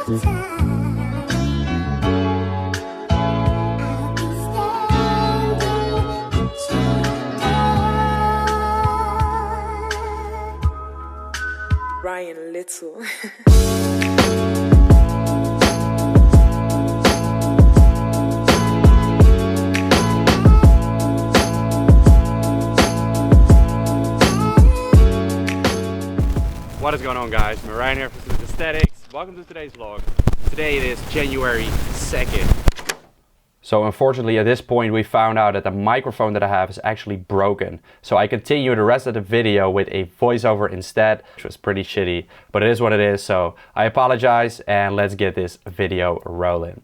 Ryan Little. What is going on, guys? Merijn here from Smooth Aesthetics. Welcome to today's vlog. Today it is January 2nd. So unfortunately at this point we found out that the microphone that I have is actually broken. So I continue the rest of the video with a voiceover instead, which was pretty shitty, but it is what it is. So I apologize and let's get this video rolling.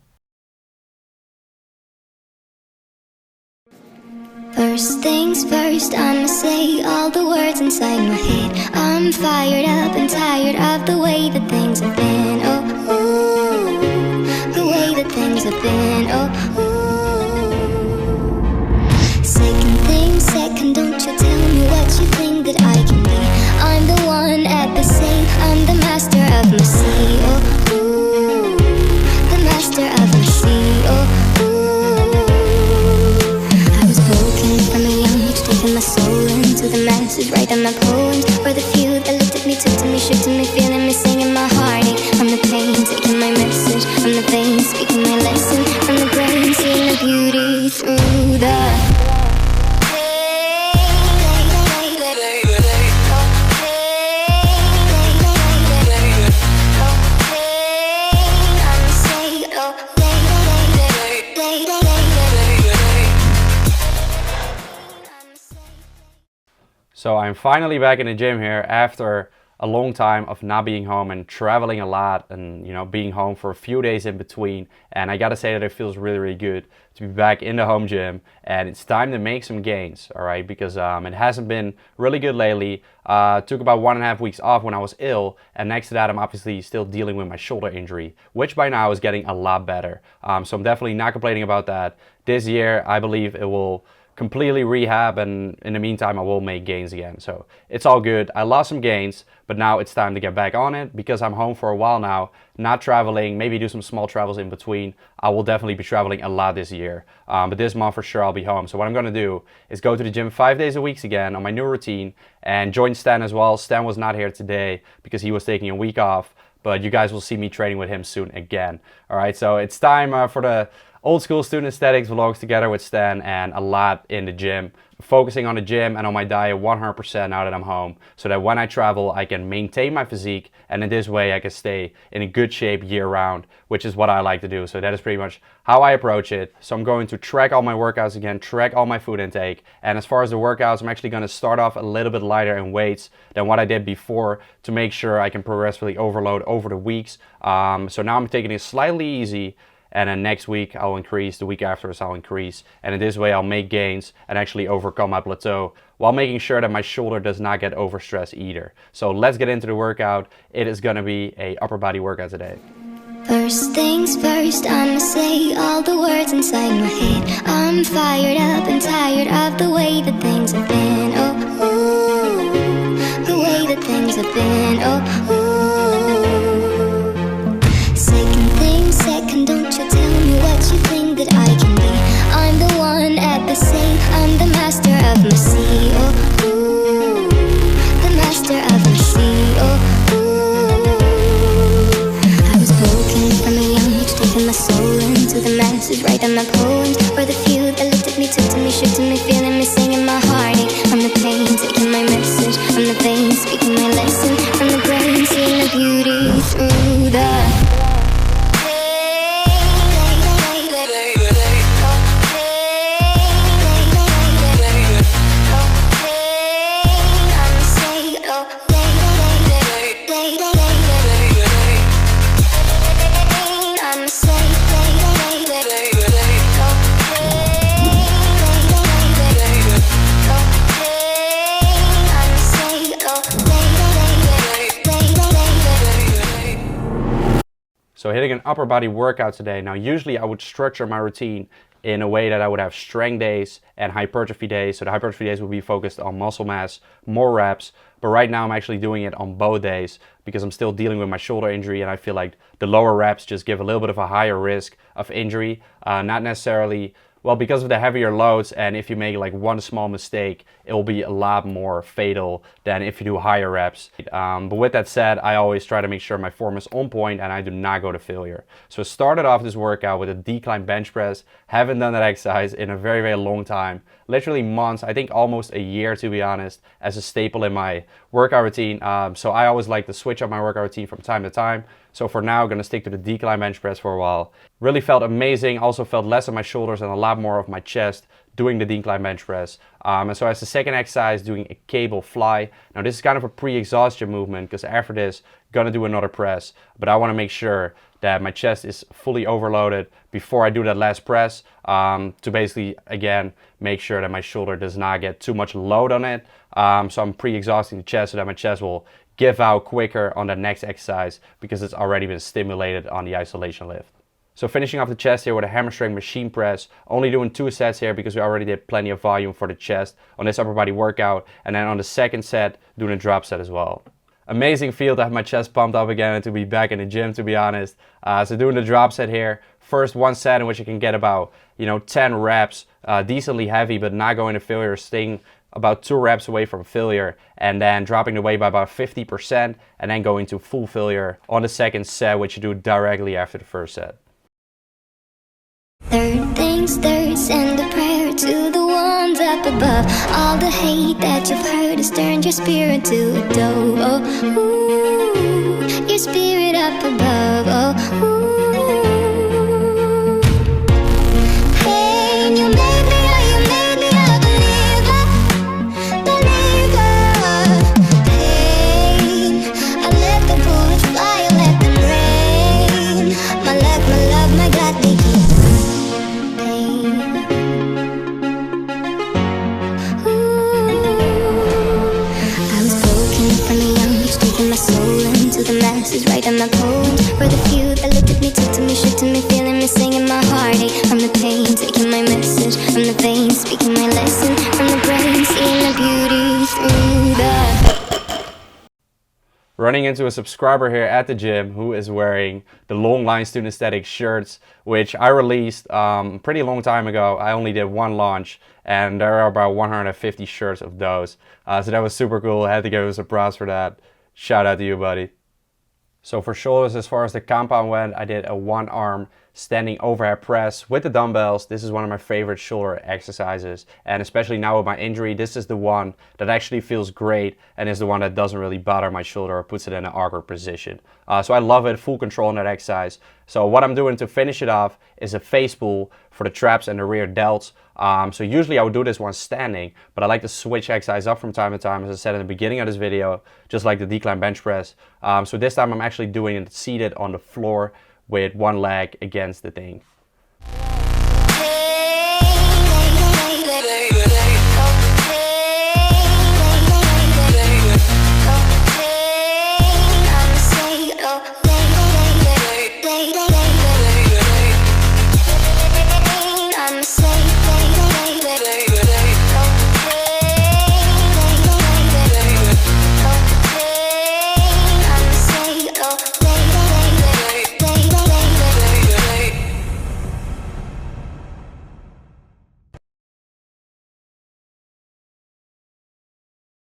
First things first, I'ma say all the words inside my head. I'm fired up and tired of the way that things have been. Oh, ooh, the way that things have been. Oh, ooh. Second thing second, don't you tell me what you think that I can be. I'm the one at the same, I'm the master of my sea. Oh, ooh, the master of my sea. Oh, ooh. My soul into the masses, write down my poems for the few that looked at me, took to me, shook to me, feeling me, singing my heartache. From the pain, taking my message, from the veins, speaking my lesson, from the brain, seeing the beauty through the So I'm finally back in the gym here after a long time of not being home and traveling a lot and, you know, being home for a few days in between. And I gotta say that it feels really, really good to be back in the home gym, and it's time to make some gains, all right? Because it hasn't been really good lately. Took about 1.5 weeks off when I was ill, and next to that I'm obviously still dealing with my shoulder injury, which by now is getting a lot better. So I'm definitely not complaining about that. This year I believe it will completely rehab, and in the meantime I will make gains again. So it's all good. I lost some gains, but now it's time to get back on it because I'm home for a while now, not traveling, maybe do some small travels in between. I will definitely be traveling a lot this year, but this month for sure I'll be home. So what I'm gonna do is go to the gym 5 days a week again on my new routine and join Stan as well. Stan was not here today because he was taking a week off, but you guys will see me training with him soon again. All right, so it's time for the old school student aesthetics vlogs together with Stan, and a lot in the gym. Focusing on the gym and on my diet 100% now that I'm home, so that when I travel I can maintain my physique, and in this way I can stay in a good shape year round, which is what I like to do. So that is pretty much how I approach it. So I'm going to track all my workouts again, track all my food intake, and as far as the workouts, I'm actually going to start off a little bit lighter in weights than what I did before to make sure I can progressively overload over the weeks. So now I'm taking it slightly easy, and then next week I'll increase, the week afterwards I'll increase, and in this way I'll make gains and actually overcome my plateau while making sure that my shoulder does not get overstressed either. So let's get into the workout. It is gonna be a upper body workout today. First things first, I'ma say all the words inside my head. I'm fired up and tired of the way that things have been. Oh, ooh, the way that things have been. Oh, ooh. Second thing second, don't you tell me what you think that I can be. I'm the one at the same, I'm the master of my sea. Oh, ooh, the master of my sea. Oh, ooh. I was broken from a young age, taking my soul into the masses, write down my poems for the few that looked at me, took to me, shook to me, feeling me, singing my heartache. From the pain, taking my message, from the veins, speaking my lesson, from the brain, seeing the beauty through the So hitting an upper body workout today. Now usually I would structure my routine in a way that I would have strength days and hypertrophy days. So the hypertrophy days would be focused on muscle mass, more reps, but right now I'm actually doing it on both days because I'm still dealing with my shoulder injury, and I feel like the lower reps just give a little bit of a higher risk of injury. Not necessarily, well, because of the heavier loads, and if you make like one small mistake, it will be a lot more fatal than if you do higher reps. But with that said, I always try to make sure my form is on point and I do not go to failure. So I started off this workout with a decline bench press. Haven't done that exercise in a very, very long time. Literally months, I think almost a year to be honest, as a staple in my workout routine. So I always like to switch up my workout routine from time to time. So for now, I'm going to stick to the decline bench press for a while. Really felt amazing. Also felt less of my shoulders and a lot more of my chest doing the decline bench press. And so as the second exercise, doing a cable fly. Now this is kind of a pre-exhaustion movement because after this, going to do another press. But I want to make sure that my chest is fully overloaded before I do that last press, to basically, again, make sure that my shoulder does not get too much load on it. So I'm pre-exhausting the chest so that my chest will give out quicker on the next exercise because it's already been stimulated on the isolation lift. So finishing off the chest here with a hammer strength machine press, only doing 2 sets here because we already did plenty of volume for the chest on this upper body workout, and then on the second set doing a drop set as well. Amazing feel to have my chest pumped up again and to be back in the gym, to be honest. So doing the drop set here, first 1 set in which you can get about 10 reps, decently heavy but not going to failure, staying about 2 reps away from failure, and then dropping the weight by about 50% and then going to full failure on the second set, which you do directly after the first set. Third things third, send a prayer to the ones up above. All the hate that you've heard has turned your spirit to a dove. Oh, ooh, your spirit up above. Oh, ooh. Pain, you made me a believer, believer. Pain, I let the bullets fly, I let them rain. My luck, my love, my God, they keep. To the masses, writing my poems for the few that looked at me, took to me, shook to me, feeling me, singing my heartache from the pain, taking my message from the veins, speaking my lesson from the brain, seeing the beauty through the. Running into a subscriber here at the gym who is wearing the Long Line Student Aesthetic shirts, which I released pretty long time ago. I only did 1 launch, and there are about 150 shirts of those. So that was super cool. I had to give him some props for that. Shout out to you, buddy. So for shoulders, as far as the compound went, I did a 1-arm standing overhead press with the dumbbells. This is one of my favorite shoulder exercises, and especially now with my injury, this is the one that actually feels great and is the one that doesn't really bother my shoulder or puts it in an awkward position. So I love it, full control on that exercise. So what I'm doing to finish it off is a face pull for the traps and the rear delts. So usually I would do this one standing, but I like to switch exercise up from time to time, as I said in the beginning of this video, just like the decline bench press. So this time I'm actually doing it seated on the floor with 1 leg against the thing.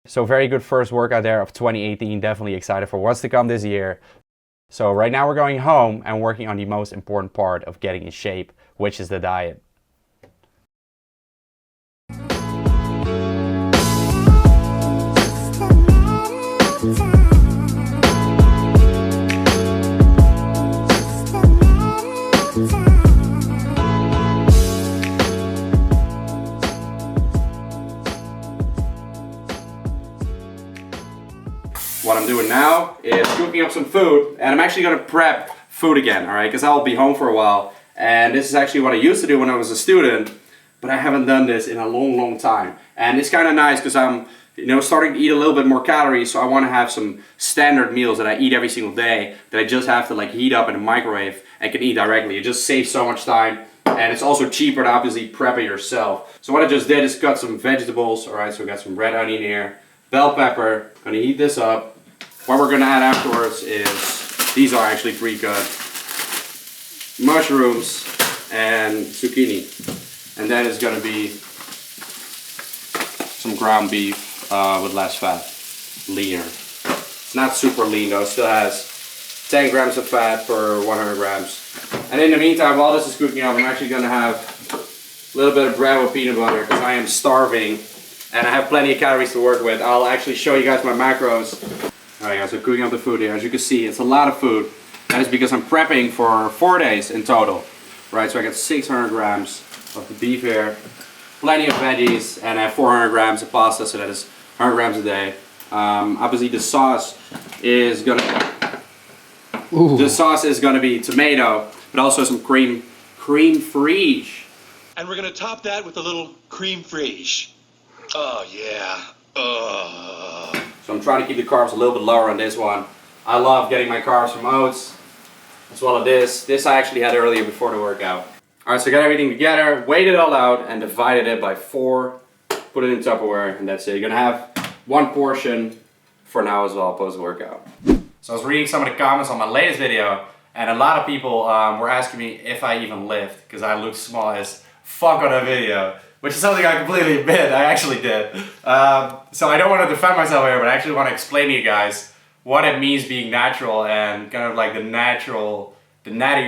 So very good first workout there of 2018, definitely excited for what's to come this year. So right now we're going home and working on the most important part of getting in shape, which is the diet. What I'm doing now is cooking up some food, and I'm actually going to prep food again, alright, because I'll be home for a while, and this is actually what I used to do when I was a student, but I haven't done this in a long time. And it's kind of nice because I'm starting to eat a little bit more calories, so I want to have some standard meals that I eat every single day that I just have to like heat up in the microwave and can eat directly. It just saves so much time, and it's also cheaper to obviously prep it yourself. So what I just did is cut some vegetables, alright, so we got some red onion here, bell pepper. Gonna heat this up. What we're gonna add afterwards is, these are actually pre-cut, mushrooms and zucchini. And then it's gonna be some ground beef with less fat, leaner. It's not super lean though, it still has 10 grams of fat per 100 grams. And in the meantime, while this is cooking up, I'm actually gonna have a little bit of bread with peanut butter because I am starving and I have plenty of calories to work with. I'll actually show you guys my macros. Alright guys, so cooking up the food here. As you can see, it's a lot of food. That is because I'm prepping for 4 days in total. Right, so I got 600 grams of the beef here, plenty of veggies, and I have 400 grams of pasta, so that is 100 grams a day. Obviously the sauce is gonna be tomato, but also some cream fraiche. And we're gonna top that with a little cream fraiche. Oh yeah. So I'm trying to keep the carbs a little bit lower on this one. I love getting my carbs from oats, as well as this. This I actually had earlier before the workout. Alright, so I got everything together, weighed it all out, and divided it by 4. Put it in Tupperware, and that's it. You're gonna have 1 portion for now as well, post-workout. So I was reading some of the comments on my latest video, and a lot of people were asking me if I even lift, because I looked small as fuck on that video, which is something I completely admit, I actually did. So I don't want to defend myself here, but I actually want to explain to you guys what it means being natural and kind of like the Natty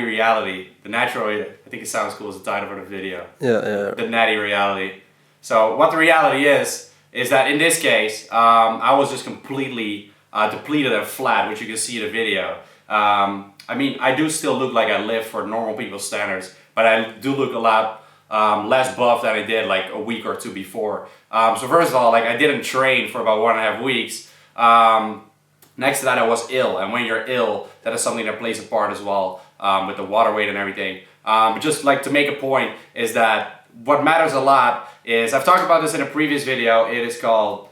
Reality. I think it sounds cool as the title for the video. Yeah. The Natty Reality. So what the reality is that in this case, I was just completely depleted and flat, which you can see in the video. I mean, I do still look like I lift for normal people's standards, but I do look a lot less buff than I did like a week or 2 before. So first of all, like I didn't train for about 1.5 weeks. Next to that, I was ill, and when you're ill, that is something that plays a part as well with the water weight and everything. But just like to make a point is that what matters a lot is, I've talked about this in a previous video, it is called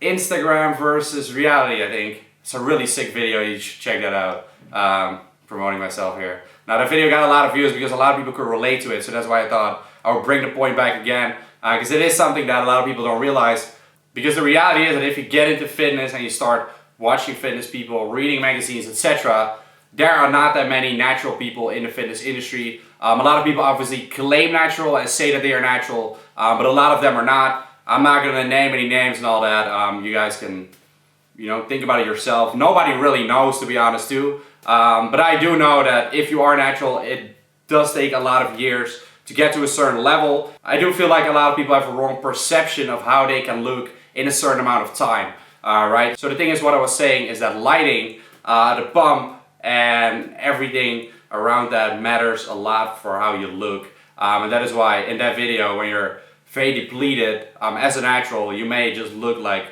Instagram versus reality, I think. It's a really sick video, you should check that out. Promoting myself here. Now that video got a lot of views because a lot of people could relate to it, so that's why I thought I would bring the point back again, because it is something that a lot of people don't realize. Because the reality is that if you get into fitness and you start watching fitness people, reading magazines, etc., there are not that many natural people in the fitness industry. A lot of people obviously claim natural and say that they are natural, but a lot of them are not. I'm not going to name any names and all that. You guys can, think about it yourself. Nobody really knows, to be honest, too. But I do know that if you are natural, it does take a lot of years to get to a certain level. I do feel like a lot of people have a wrong perception of how they can look in a certain amount of time. Right? So the thing is, what I was saying is that lighting, the pump, and everything around that matters a lot for how you look. And that is why in that video, when you're very depleted, as a natural, you may just look like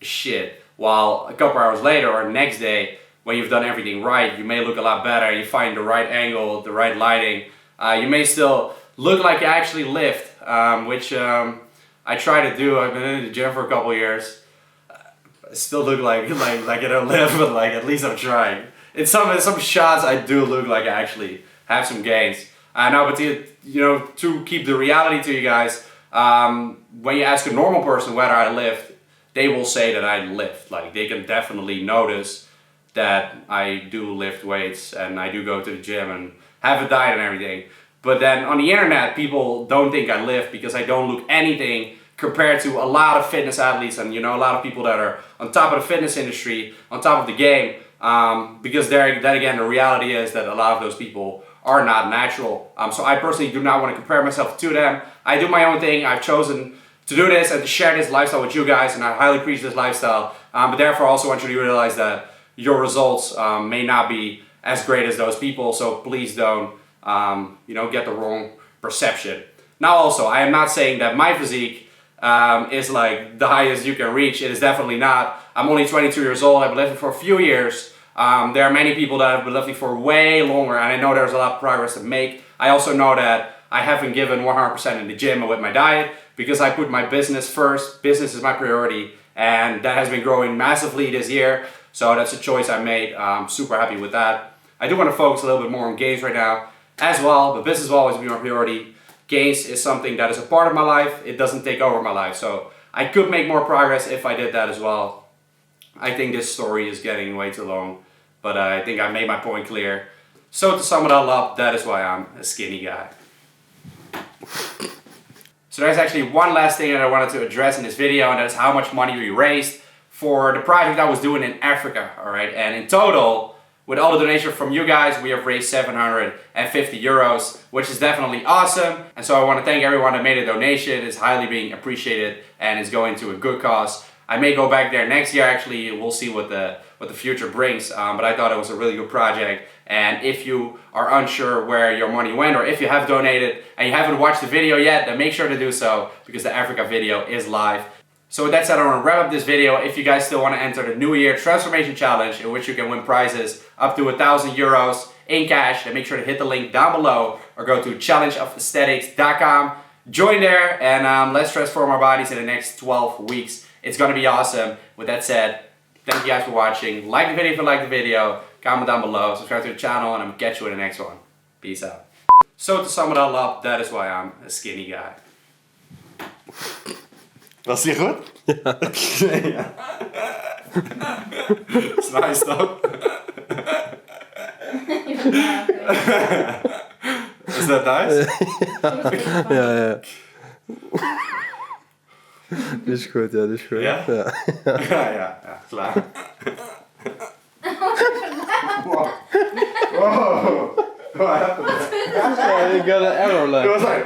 shit. While a couple hours later or next day, when you've done everything right, you may look a lot better. You find the right angle, the right lighting. You may still look like you actually lift, which I try to do. I've been in the gym for a couple years. I still look like I don't lift, but like at least I'm trying. In some shots, I do look like I actually have some gains. No, but to keep the reality to you guys, when you ask a normal person whether I lift, they will say that I lift. Like they can definitely notice that I do lift weights and I do go to the gym and have a diet and everything. But then on the internet, people don't think I lift because I don't look anything compared to a lot of fitness athletes and a lot of people that are on top of the fitness industry, on top of the game. Because then again, the reality is that a lot of those people are not natural. So I personally do not want to compare myself to them. I do my own thing. I've chosen to do this and to share this lifestyle with you guys, and I highly preach this lifestyle. But therefore, I also want you to realize that your results may not be as great as those people. So please don't, get the wrong perception. Now, also, I am not saying that my physique is like the highest you can reach. It is definitely not. I'm only 22 years old. I've been lifting for a few years. There are many people that have been lifting for way longer, and I know there's a lot of progress to make. I also know that I haven't given 100% in the gym and with my diet because I put my business first. Business is my priority, and that has been growing massively this year. So that's a choice I made. I'm super happy with that. I do want to focus a little bit more on gains right now as well, but business will always be my priority. Gains is something that is a part of my life. It doesn't take over my life. So I could make more progress if I did that as well. I think this story is getting way too long, but I think I made my point clear. So to sum it all up, that is why I'm a skinny guy. So there's actually one last thing that I wanted to address in this video, and that is how much money we raised for the project I was doing in Africa, alright? And in total, with all the donations from you guys, we have raised 750 euros, which is definitely awesome. And so I want to thank everyone that made a donation. It's highly being appreciated and it's going to a good cause. I may go back there next year, actually. We'll see what the future brings. But I thought it was a really good project. And if you are unsure where your money went, or if you have donated and you haven't watched the video yet, then make sure to do so, because the Africa video is live. So with that said, I want to wrap up this video. If you guys still want to enter the New Year Transformation Challenge, in which you can win prizes up to 1,000 euros in cash, then make sure to hit the link down below or go to challengeofaesthetics.com. Join there and let's transform our bodies in the next 12 weeks. It's going to be awesome. With that said, thank you guys for watching. Like the video if you like the video. Comment down below. Subscribe to the channel and I'm going to catch you in the next one. Peace out. So to sum it all up, that is why I'm a skinny guy. Was die goed? Ja. Is nice toch? Is dat nice? Ja. Dit is goed, ja, dit is goed. Ja? Ja, klaar. Wow. What happened? You got an error line. It was like,